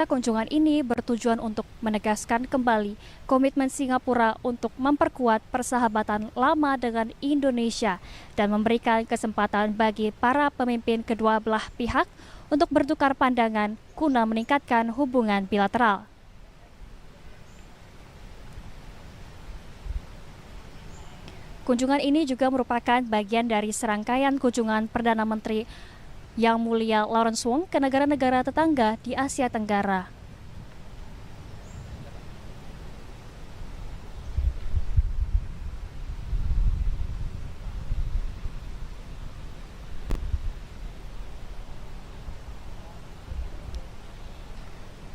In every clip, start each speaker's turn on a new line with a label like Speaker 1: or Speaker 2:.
Speaker 1: Kunjungan ini bertujuan untuk menegaskan kembali komitmen Singapura untuk memperkuat persahabatan lama dengan Indonesia dan memberikan kesempatan bagi para pemimpin kedua belah pihak untuk bertukar pandangan guna meningkatkan hubungan bilateral. Kunjungan ini juga merupakan bagian dari serangkaian kunjungan Perdana Menteri Yang Mulia Lawrence Wong ke negara-negara tetangga di Asia Tenggara.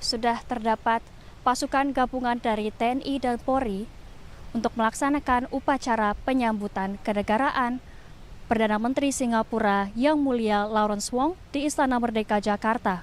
Speaker 1: Sudah terdapat pasukan gabungan dari TNI dan Polri untuk melaksanakan upacara penyambutan kenegaraan Perdana Menteri Singapura Yang Mulia Lawrence Wong di Istana Merdeka Jakarta.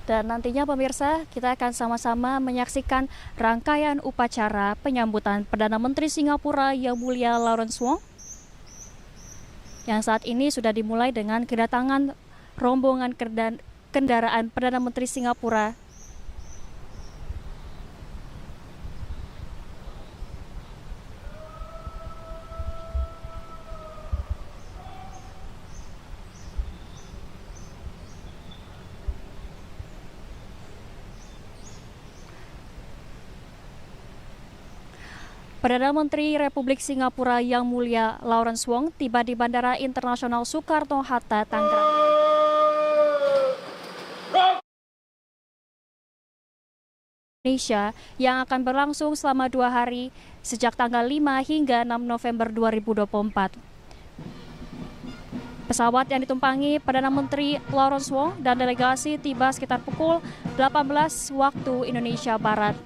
Speaker 1: Dan nantinya pemirsa, kita akan sama-sama menyaksikan rangkaian upacara penyambutan Perdana Menteri Singapura Yang Mulia Lawrence Wong yang saat ini sudah dimulai dengan kedatangan rombongan kendaraan Perdana Menteri Singapura Perdana Menteri Republik Singapura Yang Mulia Lawrence Wong tiba di Bandara Internasional Soekarno-Hatta, Tangerang. Indonesia yang akan berlangsung selama 2 hari sejak tanggal 5 hingga 6 November 2024. Pesawat yang ditumpangi Perdana Menteri Lawrence Wong dan delegasi tiba sekitar pukul 18 waktu Indonesia Barat.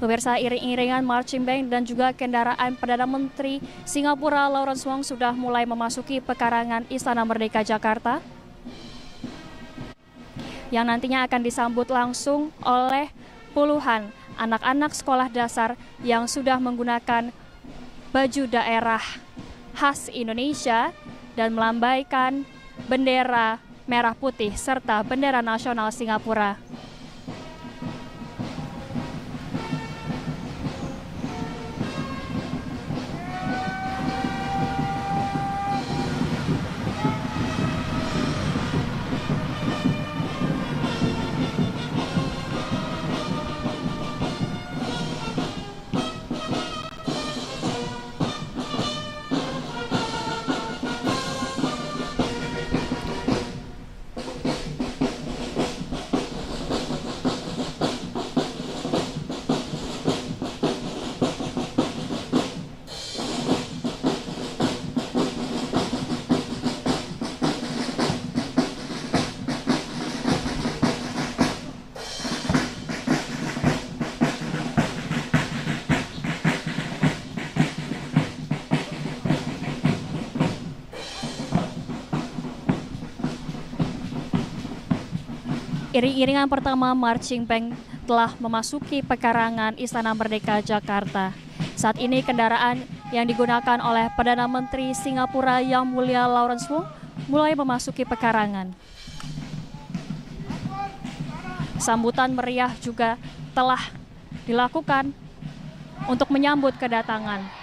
Speaker 1: Pemirsa, iring-iringan marching band dan juga kendaraan Perdana Menteri Singapura Lawrence Wong sudah mulai memasuki pekarangan Istana Merdeka Jakarta yang nantinya akan disambut langsung oleh puluhan anak-anak sekolah dasar yang sudah menggunakan baju daerah khas Indonesia dan melambaikan bendera merah putih serta bendera nasional Singapura. Iring-iringan pertama marching band telah memasuki pekarangan Istana Merdeka Jakarta. Saat ini kendaraan yang digunakan oleh Perdana Menteri Singapura Yang Mulia Lawrence Wong mulai memasuki pekarangan. Sambutan meriah juga telah dilakukan untuk menyambut kedatangan.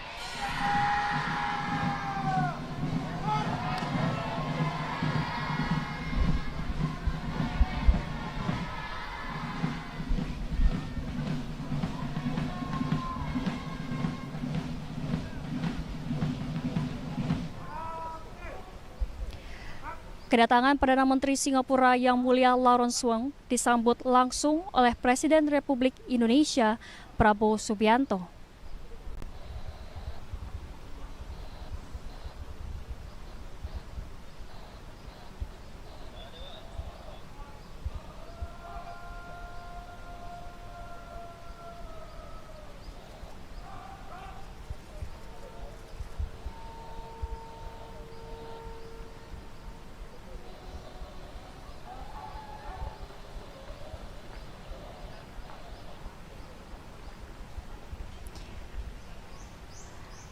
Speaker 1: Kedatangan Perdana Menteri Singapura Yang Mulia Lawrence Wong disambut langsung oleh Presiden Republik Indonesia Prabowo Subianto.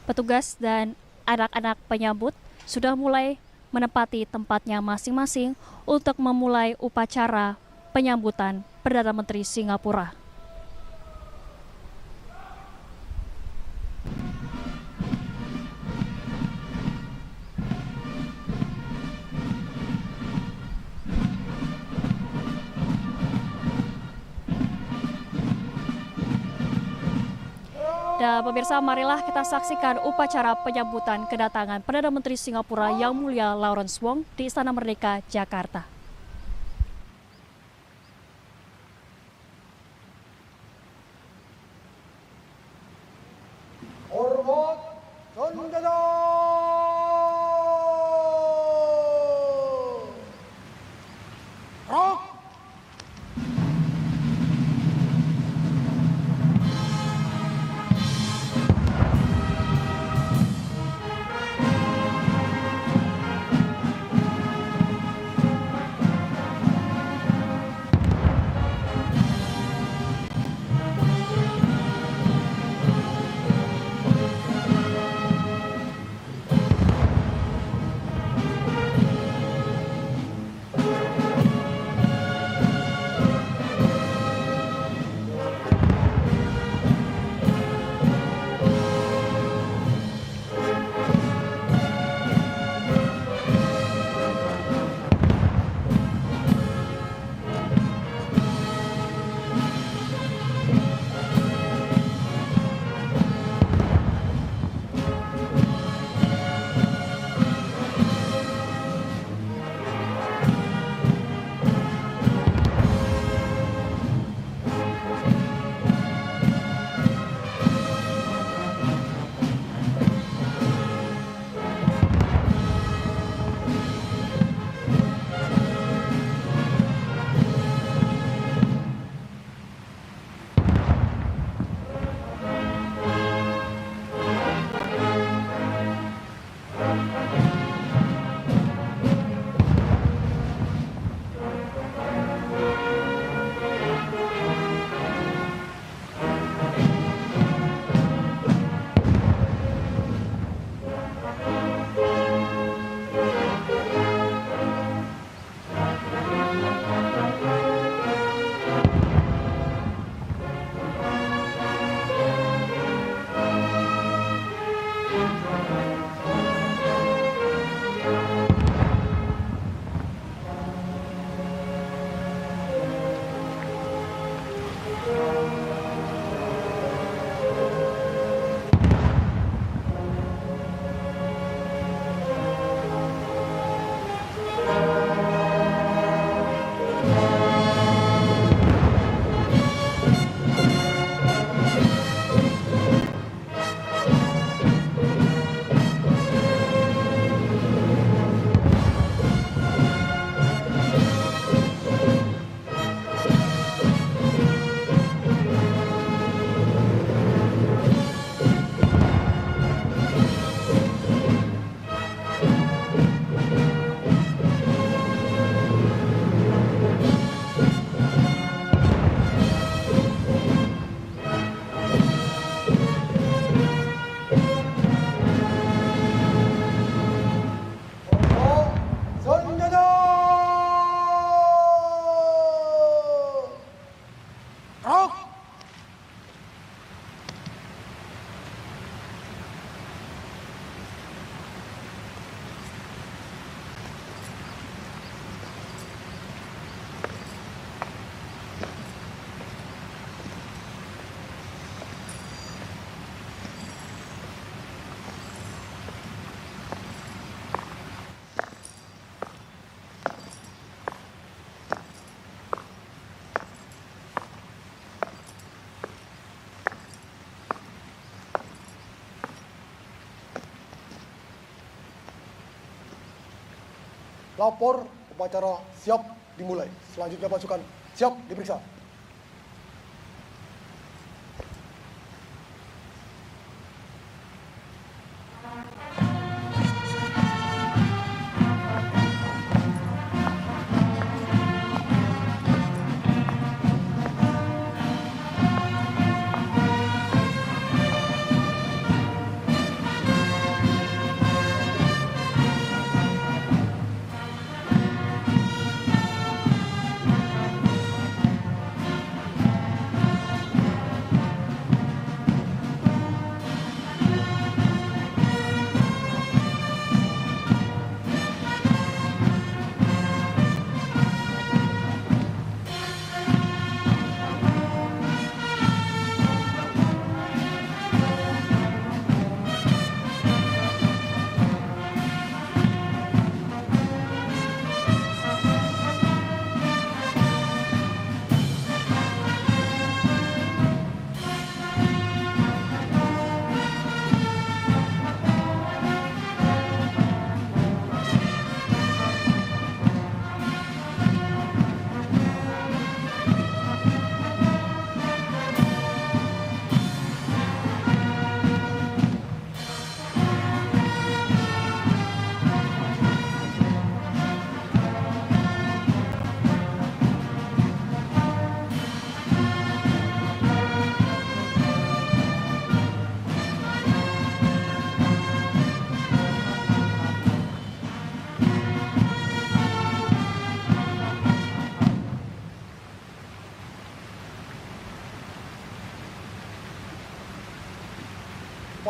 Speaker 1: petugas dan anak-anak penyambut sudah mulai menempati tempatnya masing-masing untuk memulai upacara penyambutan Perdana Menteri Singapura. Dan pemirsa, marilah kita saksikan upacara penyambutan kedatangan Perdana Menteri Singapura Yang Mulia Lawrence Wong di Istana Merdeka, Jakarta.
Speaker 2: Hormat senjata! Rock! Lapor upacara siap dimulai. Selanjutnya pasukan siap diperiksa.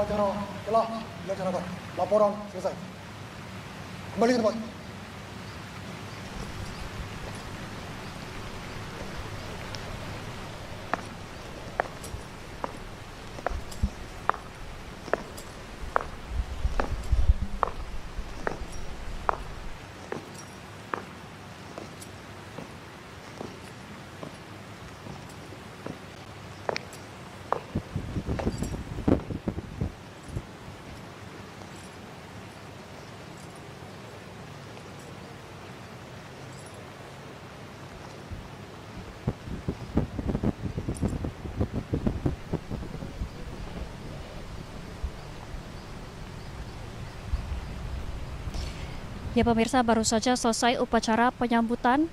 Speaker 2: acara telah dilaksanakan. Laporan selesai. Kembali ke tempat.
Speaker 1: Ya pemirsa, baru saja selesai upacara penyambutan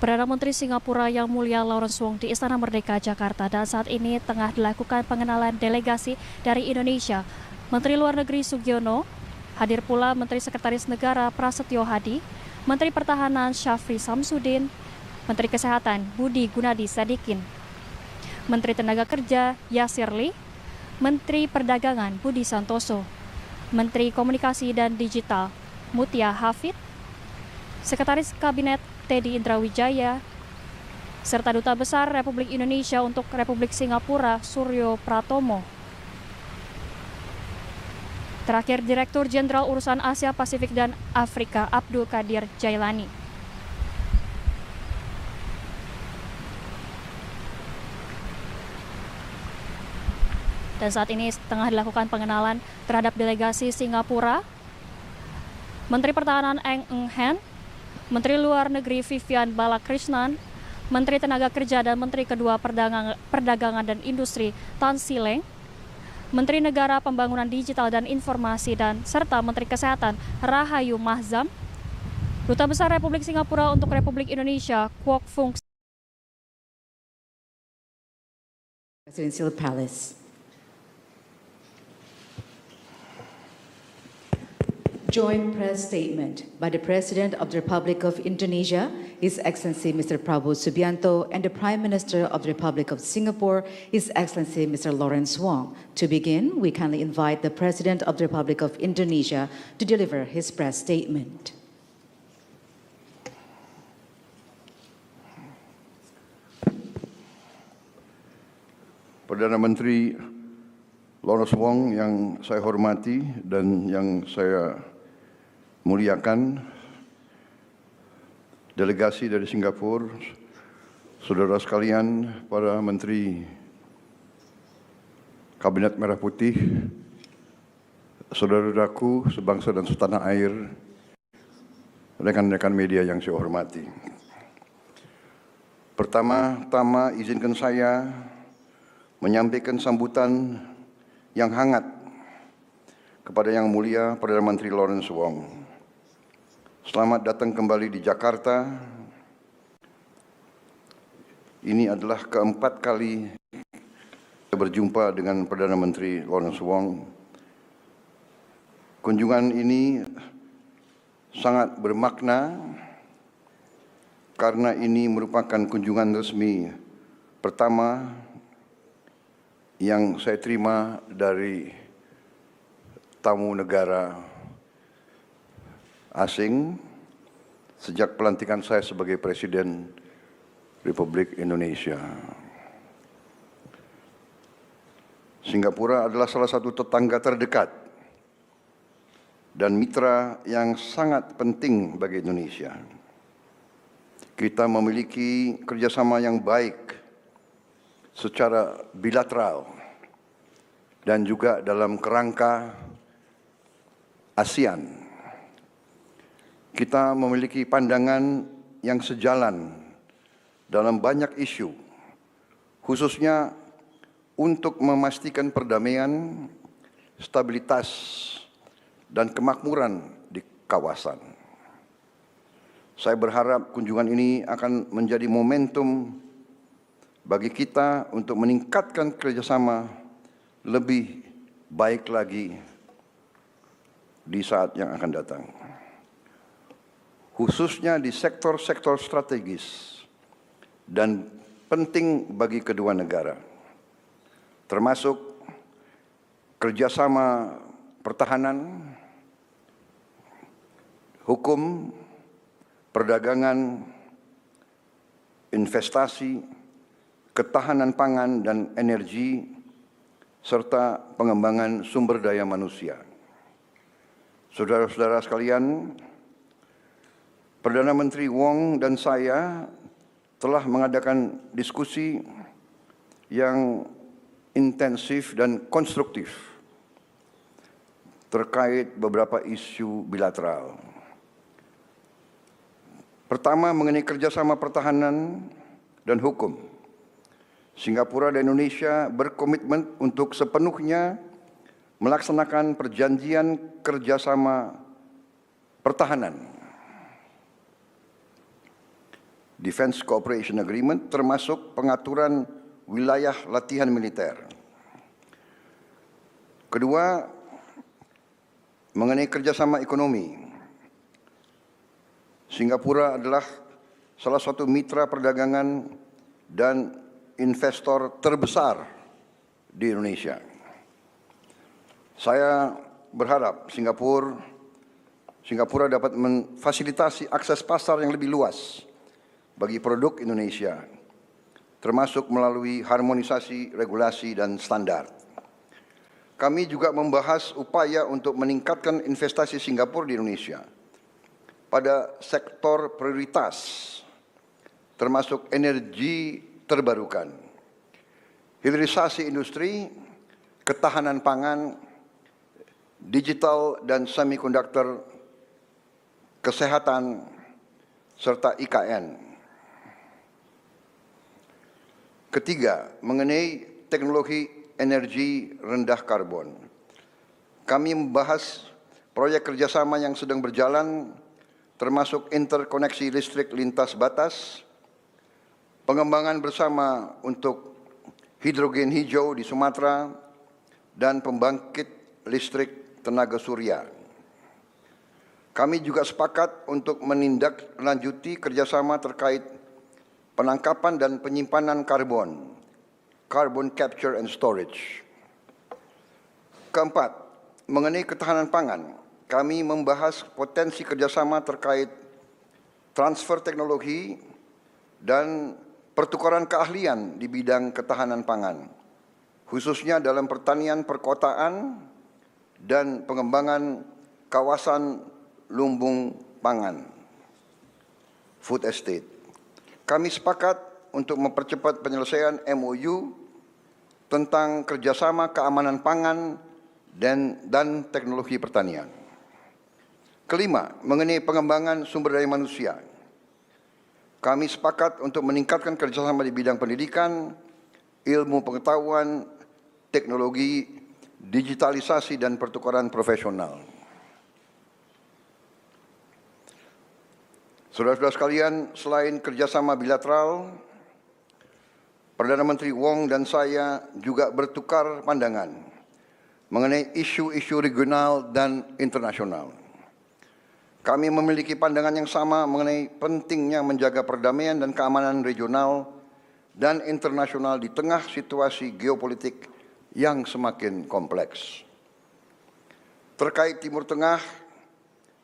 Speaker 1: Perdana Menteri Singapura Yang Mulia Lawrence Wong di Istana Merdeka, Jakarta. Dan saat ini tengah dilakukan pengenalan delegasi dari Indonesia. Menteri Luar Negeri Sugiono, hadir pula Menteri Sekretaris Negara Prasetyo Hadi, Menteri Pertahanan Syafri Samsudin, Menteri Kesehatan Budi Gunadi Sadikin, Menteri Tenaga Kerja Yasir Lee, Menteri Perdagangan Budi Santoso, Menteri Komunikasi dan Digital Mutia Hafid, Sekretaris Kabinet Teddy Indrawijaya, serta Duta Besar Republik Indonesia untuk Republik Singapura Suryo Pratomo. Terakhir, Direktur Jenderal Urusan Asia Pasifik dan Afrika Abdul Qadir Jailani. Dan saat ini tengah dilakukan pengenalan terhadap delegasi Singapura. Menteri Pertahanan Eng Eng Hen, Menteri Luar Negeri Vivian Balakrishnan, Menteri Tenaga Kerja dan Menteri Kedua Perdagangan dan Industri Tan Sileng, Menteri Negara Pembangunan Digital dan Informasi dan serta Menteri Kesehatan Rahayu Mahzam, Duta Besar Republik Singapura untuk Republik Indonesia Kwok Fung
Speaker 3: Presidential Palace. Joint press statement by the President of the Republic of Indonesia, His Excellency Mr. Prabowo Subianto, and the Prime Minister of the Republic of Singapore, His Excellency Mr. Lawrence Wong. To begin, we kindly invite the President of the Republic of Indonesia to deliver his press statement.
Speaker 4: Perdana Menteri Lawrence Wong yang saya hormati dan yang saya muliakan, delegasi dari Singapura, saudara sekalian, para menteri Kabinet Merah Putih, saudara-saudaraku sebangsa dan setanah air, rekan-rekan media yang saya hormati. Pertama-tama izinkan saya menyampaikan sambutan yang hangat kepada Yang Mulia Perdana Menteri Lawrence Wong. Selamat datang kembali di Jakarta. Ini adalah keempat kali saya berjumpa dengan Perdana Menteri Lawrence Wong. Kunjungan ini sangat bermakna karena ini merupakan kunjungan resmi pertama yang saya terima dari tamu negara asing sejak pelantikan saya sebagai Presiden Republik Indonesia. Singapura adalah salah satu tetangga terdekat dan mitra yang sangat penting bagi Indonesia. Kita memiliki kerjasama yang baik secara bilateral dan juga dalam kerangka ASEAN. Kita memiliki pandangan yang sejalan dalam banyak isu, khususnya untuk memastikan perdamaian, stabilitas, dan kemakmuran di kawasan. Saya berharap kunjungan ini akan menjadi momentum bagi kita untuk meningkatkan kerjasama lebih baik lagi di saat yang akan datang. Khususnya di sektor-sektor strategis dan penting bagi kedua negara, termasuk kerjasama pertahanan, hukum, perdagangan, investasi, ketahanan pangan dan energi, serta pengembangan sumber daya manusia. Saudara-saudara sekalian, Perdana Menteri Wong dan saya telah mengadakan diskusi yang intensif dan konstruktif terkait beberapa isu bilateral. Pertama, mengenai kerjasama pertahanan dan hukum. Singapura dan Indonesia berkomitmen untuk sepenuhnya melaksanakan perjanjian kerjasama pertahanan, Defense Cooperation Agreement, termasuk pengaturan wilayah latihan militer. Kedua, mengenai kerjasama ekonomi. Singapura adalah salah satu mitra perdagangan dan investor terbesar di Indonesia. Saya berharap Singapura dapat memfasilitasi akses pasar yang lebih luas bagi produk Indonesia, termasuk melalui harmonisasi regulasi dan standar. Kami juga membahas upaya untuk meningkatkan investasi Singapura di Indonesia pada sektor prioritas, termasuk energi terbarukan, hilirisasi industri, ketahanan pangan, digital dan semikonduktor, kesehatan, serta IKN. Ketiga, mengenai teknologi energi rendah karbon. Kami membahas proyek kerjasama yang sedang berjalan, termasuk interkoneksi listrik lintas batas, pengembangan bersama untuk hidrogen hijau di Sumatera, dan pembangkit listrik tenaga surya. Kami juga sepakat untuk menindaklanjuti kerjasama terkait penangkapan dan penyimpanan karbon, carbon capture and storage. Keempat, mengenai ketahanan pangan, kami membahas potensi kerjasama terkait transfer teknologi dan pertukaran keahlian di bidang ketahanan pangan, khususnya dalam pertanian perkotaan dan pengembangan kawasan lumbung pangan, food estate. Kami sepakat untuk mempercepat penyelesaian MOU tentang kerjasama keamanan pangan dan teknologi pertanian. Kelima, mengenai pengembangan sumber daya manusia. Kami sepakat untuk meningkatkan kerjasama di bidang pendidikan, ilmu pengetahuan, teknologi, digitalisasi, dan pertukaran profesional. Saudara-saudara sekalian, selain kerjasama bilateral, Perdana Menteri Wong dan saya juga bertukar pandangan mengenai isu-isu regional dan internasional. Kami memiliki pandangan yang sama mengenai pentingnya menjaga perdamaian dan keamanan regional dan internasional di tengah situasi geopolitik yang semakin kompleks. Terkait Timur Tengah,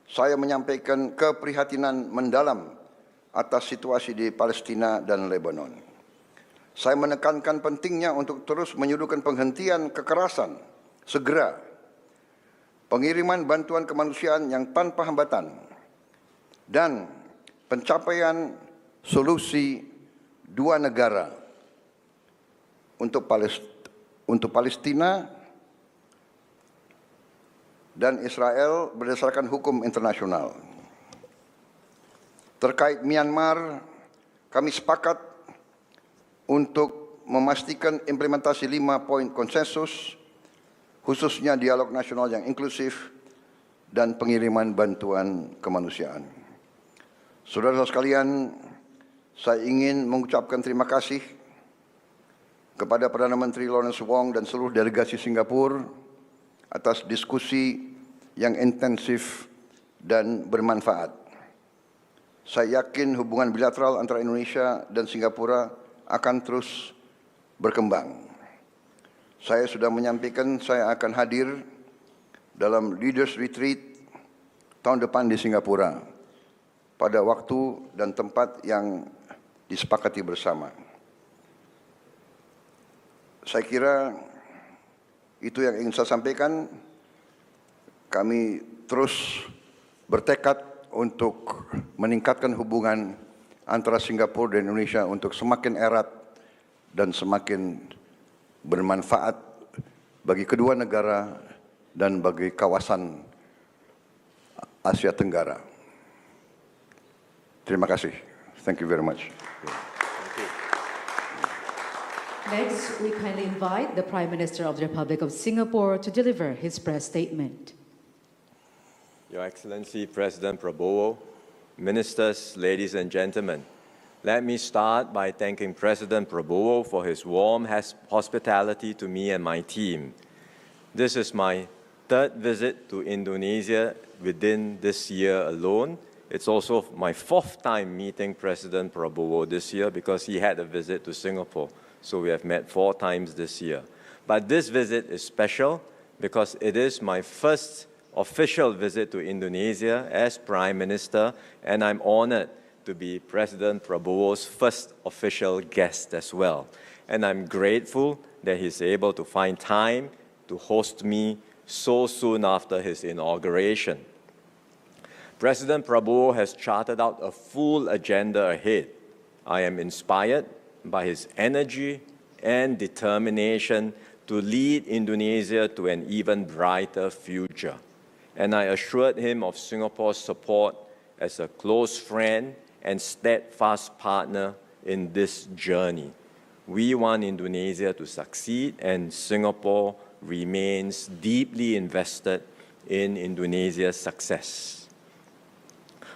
Speaker 4: saya menyampaikan keprihatinan mendalam atas situasi di Palestina dan Lebanon. Saya menekankan pentingnya untuk terus menyuduhkan penghentian kekerasan segera, pengiriman bantuan kemanusiaan yang tanpa hambatan, dan pencapaian solusi dua negara untuk Palestina dan Israel berdasarkan hukum internasional. Terkait Myanmar, kami sepakat untuk memastikan implementasi 5 poin konsensus, khususnya dialog nasional yang inklusif dan pengiriman bantuan kemanusiaan. Saudara-saudara sekalian, saya ingin mengucapkan terima kasih kepada Perdana Menteri Lawrence Wong dan seluruh delegasi Singapura atas diskusi yang intensif dan bermanfaat. Saya yakin hubungan bilateral antara Indonesia dan Singapura akan terus berkembang. Saya sudah menyampaikan saya akan hadir dalam Leaders Retreat tahun depan di Singapura pada waktu dan tempat yang disepakati bersama. Saya kira itu yang ingin saya sampaikan. Kami terus bertekad untuk meningkatkan hubungan antara Singapura dan Indonesia untuk semakin erat dan semakin bermanfaat bagi kedua negara dan bagi kawasan Asia Tenggara. Terima kasih. Thank you very much.
Speaker 3: Next, we kindly invite the Prime Minister of the Republic of Singapore to deliver his press statement.
Speaker 5: Your Excellency President Prabowo, Ministers, ladies and gentlemen, let me start by thanking President Prabowo for his warm hospitality to me and my team. This is my third visit to Indonesia within this year alone. It's also my fourth time meeting President Prabowo this year because he had a visit to Singapore. So we have met 4 times this year. But this visit is special because it is my first official visit to Indonesia as Prime Minister, and I'm honored to be President Prabowo's first official guest as well. And I'm grateful that he's able to find time to host me so soon after his inauguration. President Prabowo has charted out a full agenda ahead. I am inspired by his energy and determination to lead Indonesia to an even brighter future. And I assured him of Singapore's support as a close friend and steadfast partner in this journey. We want Indonesia to succeed, and Singapore remains deeply invested in Indonesia's success.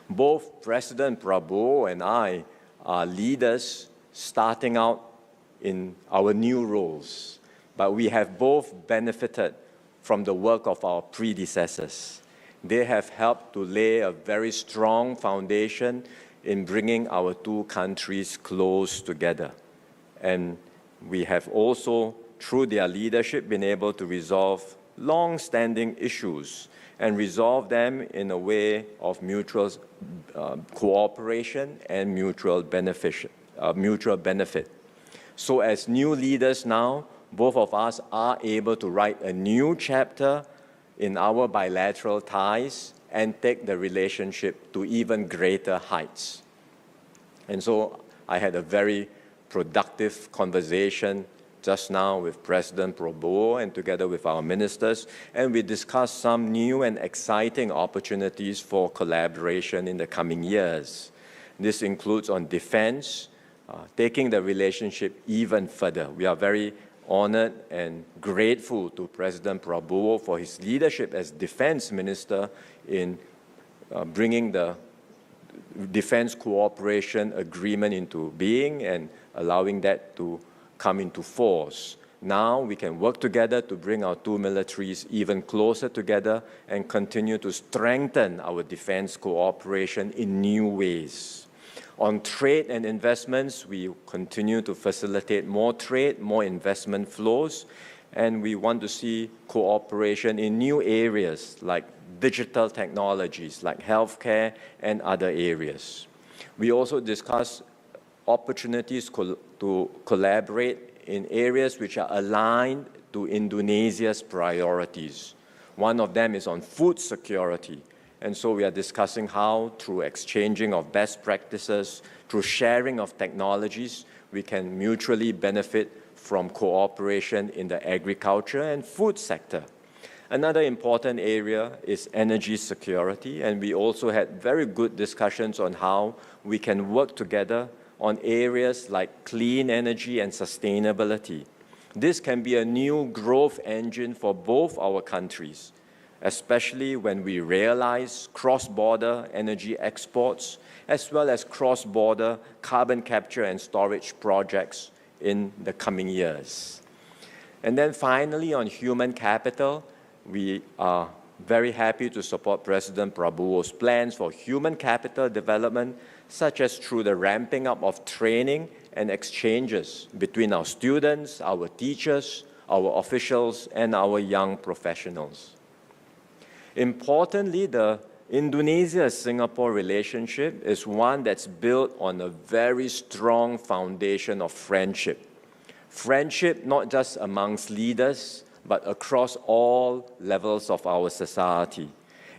Speaker 5: Both President Prabowo and I are leaders starting out in our new roles, but we have both benefited from the work of our predecessors. They have helped to lay a very strong foundation in bringing our two countries close together. And we have also, through their leadership, been able to resolve long-standing issues and resolve them in a way of mutual cooperation and mutual benefit. So as new leaders now, both of us are able to write a new chapter in our bilateral ties and take the relationship to even greater heights. And so I had a very productive conversation just now with President Prabowo and together with our ministers, and we discussed some new and exciting opportunities for collaboration in the coming years. This includes on defense, taking the relationship even further. We are very honored and grateful to President Prabowo for his leadership as Defense Minister in bringing the Defense Cooperation Agreement into being and allowing that to come into force. Now we can work together to bring our two militaries even closer together and continue to strengthen our defense cooperation in new ways. On trade and investments, we continue to facilitate more trade, more investment flows, and we want to see cooperation in new areas like digital technologies, like healthcare and other areas. We also discuss opportunities to collaborate in areas which are aligned to Indonesia's priorities. One of them is on food security. And so we are discussing how, through exchanging of best practices, through sharing of technologies, we can mutually benefit from cooperation in the agriculture and food sector. Another important area is energy security, and we also had very good discussions on how we can work together on areas like clean energy and sustainability. This can be a new growth engine for both our countries, especially when we realize cross-border energy exports, as well as cross-border carbon capture and storage projects in the coming years. And then finally, on human capital, we are very happy to support President Prabowo's plans for human capital development, such as through the ramping up of training and exchanges between our students, our teachers, our officials, and our young professionals. Importantly, the Indonesia-Singapore relationship is one that's built on a very strong foundation of friendship. Friendship not just amongst leaders, but across all levels of our society.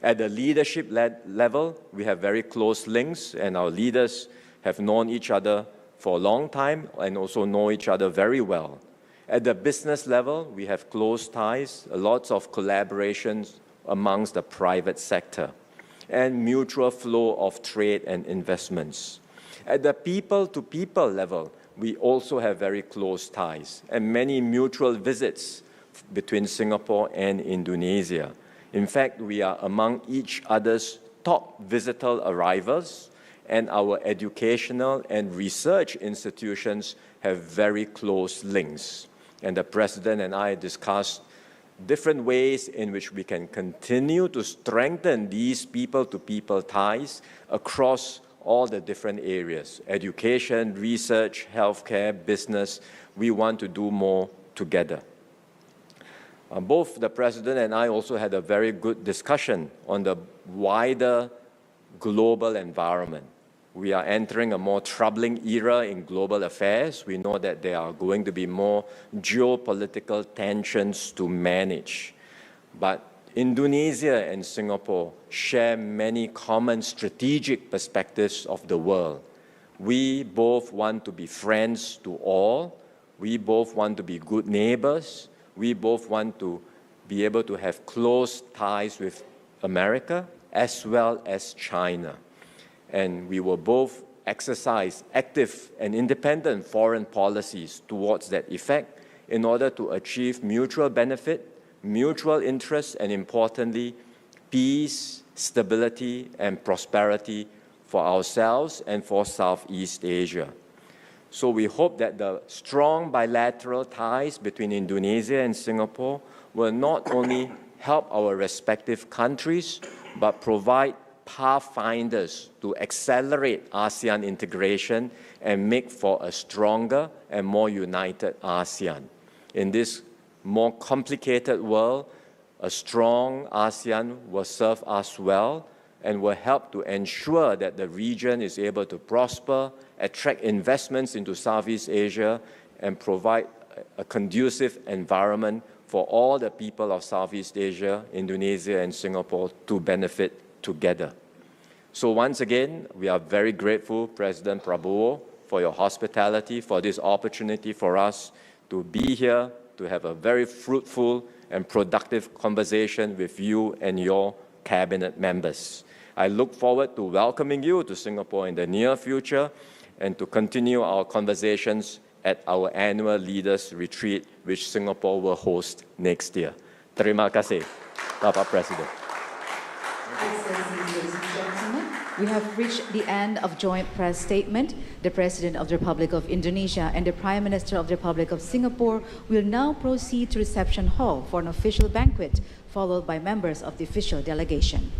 Speaker 5: At the leadership level, we have very close links, and our leaders have known each other for a long time and also know each other very well. At the business level, we have close ties, lots of collaborations amongst the private sector, and mutual flow of trade and investments. At the people-to-people level, we also have very close ties and many mutual visits between Singapore and Indonesia. In fact, we are among each other's top visitor arrivals, and our educational and research institutions have very close links. And the President and I discussed different ways in which we can continue to strengthen these people-to-people ties across all the different areas: education, research, healthcare, business. We want to do more together. Both the President and I also had a very good discussion on the wider global environment. We are entering a more troubling era in global affairs. We know that there are going to be more geopolitical tensions to manage. But Indonesia and Singapore share many common strategic perspectives of the world. We both want to be friends to all. We both want to be good neighbors. We both want to be able to have close ties with America as well as China. And we will both exercise active and independent foreign policies towards that effect in order to achieve mutual benefit, mutual interest, and importantly, peace, stability, and prosperity for ourselves and for Southeast Asia. So we hope that the strong bilateral ties between Indonesia and Singapore will not only help our respective countries, but provide pathfinders to accelerate ASEAN integration and make for a stronger and more united ASEAN. In this more complicated world, a strong ASEAN will serve us well and will help to ensure that the region is able to prosper, attract investments into Southeast Asia, and provide a conducive environment for all the people of Southeast Asia, Indonesia, and Singapore to benefit together. So once again, we are very grateful, President Prabowo, for your hospitality, for this opportunity for us to be here, to have a very fruitful and productive conversation with you and your cabinet members. I look forward to welcoming you to Singapore in the near future and to continue our conversations at our annual Leaders Retreat, which Singapore will host next year. Terima kasih, Bapak Presiden.
Speaker 3: Ladies and gentlemen, we have reached the end of joint press statement. The President of the Republic of Indonesia and the Prime Minister of the Republic of Singapore will now proceed to reception hall for an official banquet, followed by members of the official delegation.